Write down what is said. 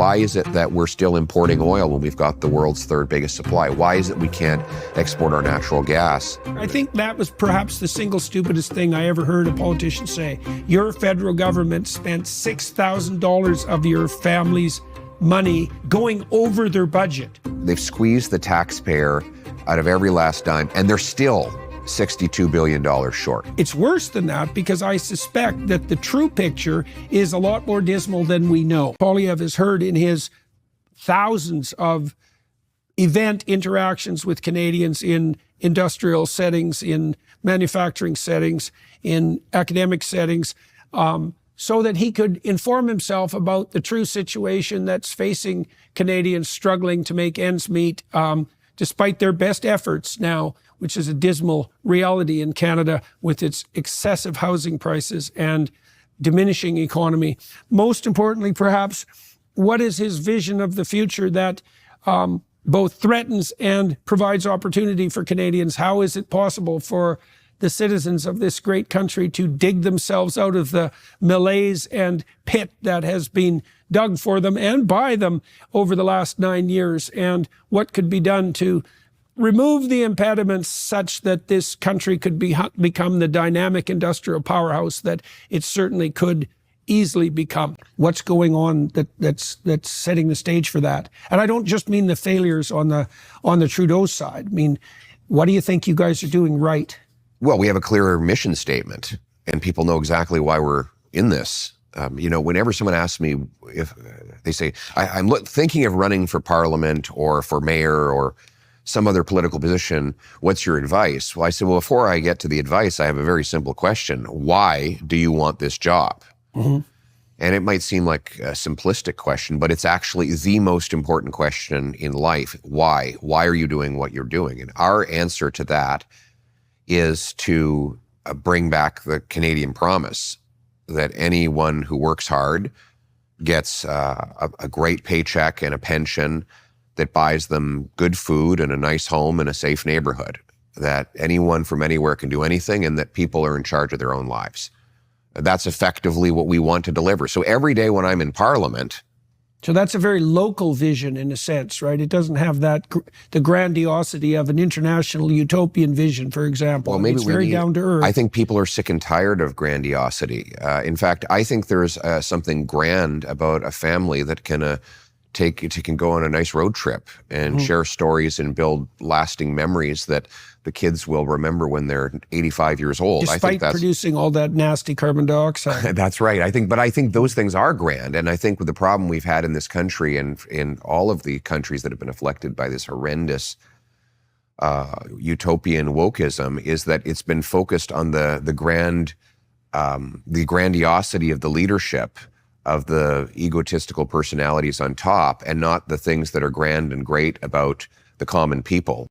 Why is it that we're still importing oil when we've got the world's third biggest supply? Why is it we can't export our natural gas? I think that was perhaps the single stupidest thing I ever heard a politician say. Your federal government spent $6,000 of your family's money going over their budget. They've squeezed the taxpayer out of every last dime, and they're still $62 billion short. It's worse than that, because I suspect that the true picture is a lot more dismal than we know. Poilievre has heard in his thousands of event interactions with Canadians in industrial settings, in manufacturing settings, in academic settings, so that he could inform himself about the true situation that's facing Canadians struggling to make ends meet, despite their best efforts now, which is a dismal reality in Canada with its excessive housing prices and diminishing economy. Most importantly, perhaps, what is his vision of the future that both threatens and provides opportunity for Canadians? How is it possible for the citizens of this great country to dig themselves out of the malaise and pit that has been dug for them and by them over the last 9 years? And what could be done to remove the impediments such that this country could become the dynamic industrial powerhouse that it certainly could easily become? What's going on that's setting the stage for that? And I don't just mean the failures on the Trudeau side. I mean, what do you think you guys are doing right? Well, we have a clearer mission statement, and people know exactly why we're in this. Whenever someone asks me if they say, I'm thinking of running for parliament or for mayor or some other political position, what's your advice? Well, I said, well, before I get to the advice, I have a very simple question. Why do you want this job? Mm-hmm. And it might seem like a simplistic question, but it's actually the most important question in life. Why? Why are you doing what you're doing? And our answer to that is to bring back the Canadian promise that anyone who works hard gets a great paycheck and a pension that buys them good food and a nice home and a safe neighborhood, that anyone from anywhere can do anything, and that people are in charge of their own lives. That's effectively what we want to deliver. So every day when I'm in Parliament. So that's a very local vision in a sense, right? It doesn't have the grandiosity of an international utopian vision, for example. Well, maybe it's very down to earth. I think people are sick and tired of grandiosity. In fact, I think there's something grand about a family that can can go on a nice road trip and share stories and build lasting memories that the kids will remember when they're 85 years old. Despite I think that's producing all that nasty carbon dioxide. That's right. But I think those things are grand. And I think with the problem we've had in this country and in all of the countries that have been afflicted by this horrendous utopian wokeism is that it's been focused on the grandiosity of the leadership, of the egotistical personalities on top, and not the things that are grand and great about the common people.